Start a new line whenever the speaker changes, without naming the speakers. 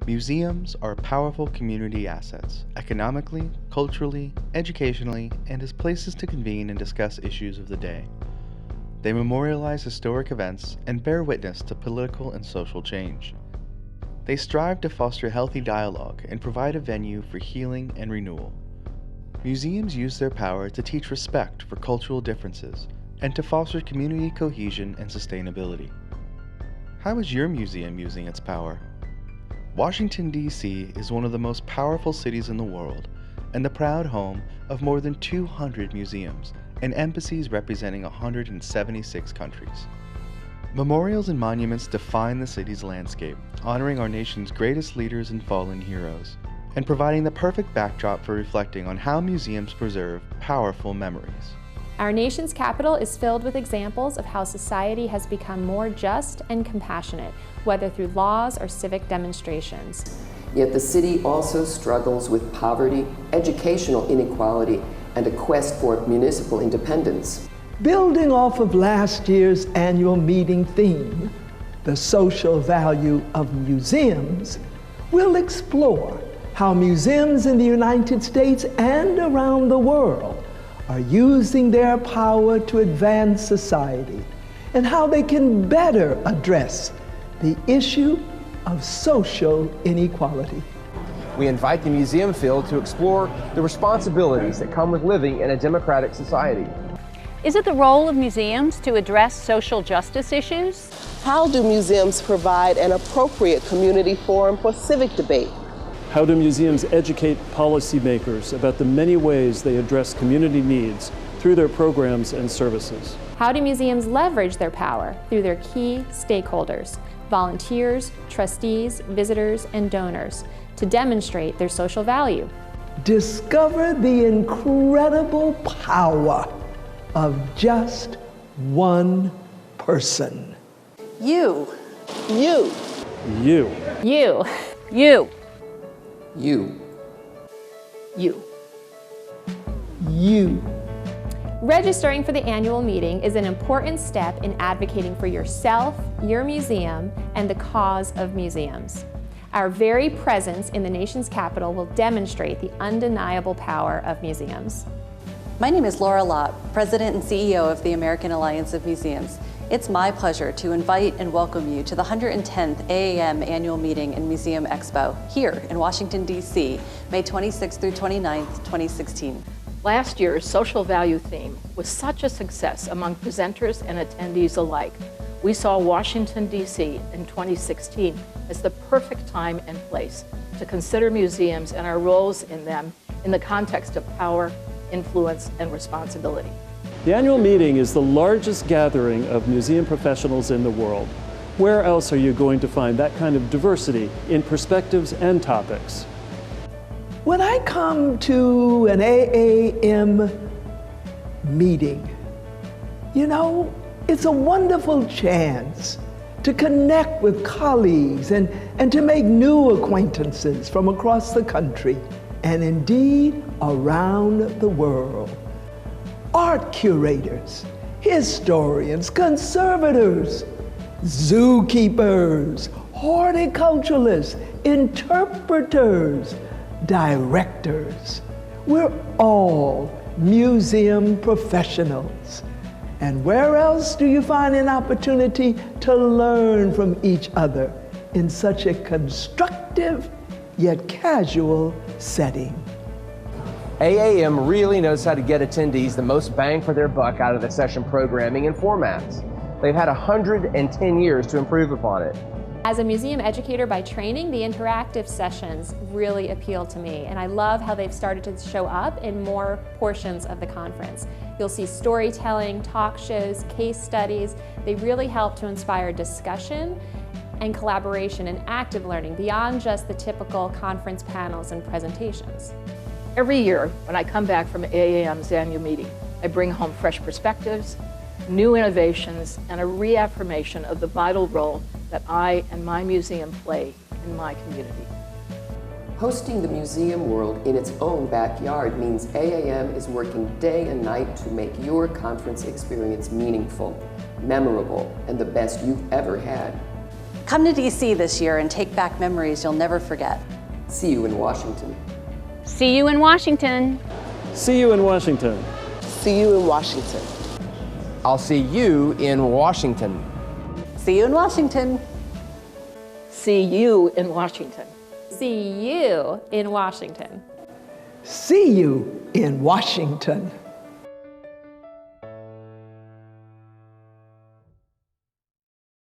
Museums are powerful community assets, economically, culturally, educationally, and as places to convene and discuss issues of the day. They memorialize historic events and bear witness to political and social change. They strive to foster healthy dialogue and provide a venue for healing and renewal. Museums use their power to teach respect for cultural differences and to foster community cohesion and sustainability. How is your museum using its power? Washington, D.C. is one of the most powerful cities in the world and the proud home of more than 200 museums and embassies representing 176 countries. Memorials and monuments define the city's landscape, honoring our nation's greatest leaders and fallen heroes, and providing the perfect backdrop for reflecting on how museums preserve powerful memories.
Our nation's capital is filled with examples of how society has become more just and compassionate, whether through laws or civic demonstrations.
Yet the city also struggles with poverty, educational inequality, and a quest for municipal independence.
Building off of last year's annual meeting theme, the social value of museums, we'll explore how museums in the United States and around the world are using their power to advance society and how they can better address the issue of social inequality.
We invite the museum field to explore the responsibilities that come with living in a democratic society.
Is it the role of museums to address social justice issues?
How do museums provide an appropriate community forum for civic debate?
How do museums educate policymakers about the many ways they address community needs through their programs and services?
How do museums leverage their power through their key stakeholders, volunteers, trustees, visitors, and donors, to demonstrate their social value?
Discover the incredible power of just one person.
You.
You.
You.
You.
You.
You.
You.
Registering for the annual meeting is an important step in advocating for yourself, your museum, and the cause of museums. Our very presence in the nation's capital will demonstrate the undeniable power of museums.
My name is Laura Lott, President and CEO of the American Alliance of Museums. It's my pleasure to invite and welcome you to the 110th AAM Annual Meeting and MuseumExpo here in Washington, D.C., May 26th through 29th, 2016.
Last year's social value theme was such a success among presenters and attendees alike. We saw Washington, D.C. in 2016 as the perfect time and place to consider museums and our roles in them in the context of power, influence, and responsibility.
The annual meeting is the largest gathering of museum professionals in the world. Where else are you going to find that kind of diversity in perspectives and topics?
When I come to an AAM meeting, it's a wonderful chance to connect with colleagues and to make new acquaintances from across the country and indeed around the world. Art curators, historians, conservators, zookeepers, horticulturalists, interpreters, directors. We're all museum professionals. And where else do you find an opportunity to learn from each other in such a constructive yet casual setting?
AAM really knows how to get attendees the most bang for their buck out of the session programming and formats. They've had 110 years to improve upon it.
As a museum educator by training, the interactive sessions really appeal to me, and I love how they've started to show up in more portions of the conference. You'll see storytelling, talk shows, case studies. They really help to inspire discussion and collaboration and active learning beyond just the typical conference panels and presentations.
Every year, when I come back from AAM's annual meeting, I bring home fresh perspectives, new innovations, and a reaffirmation of the vital role that I and my museum play in my community.
Hosting the museum world in its own backyard means AAM is working day and night to make your conference experience meaningful, memorable, and the best you've ever had.
Come to DC this year and take back memories you'll never forget.
See you in Washington.
See you in Washington.
See you in Washington.
See you in Washington.
I'll see you in Washington.
See you in Washington.
See you in Washington.
See you in Washington.
See you in Washington.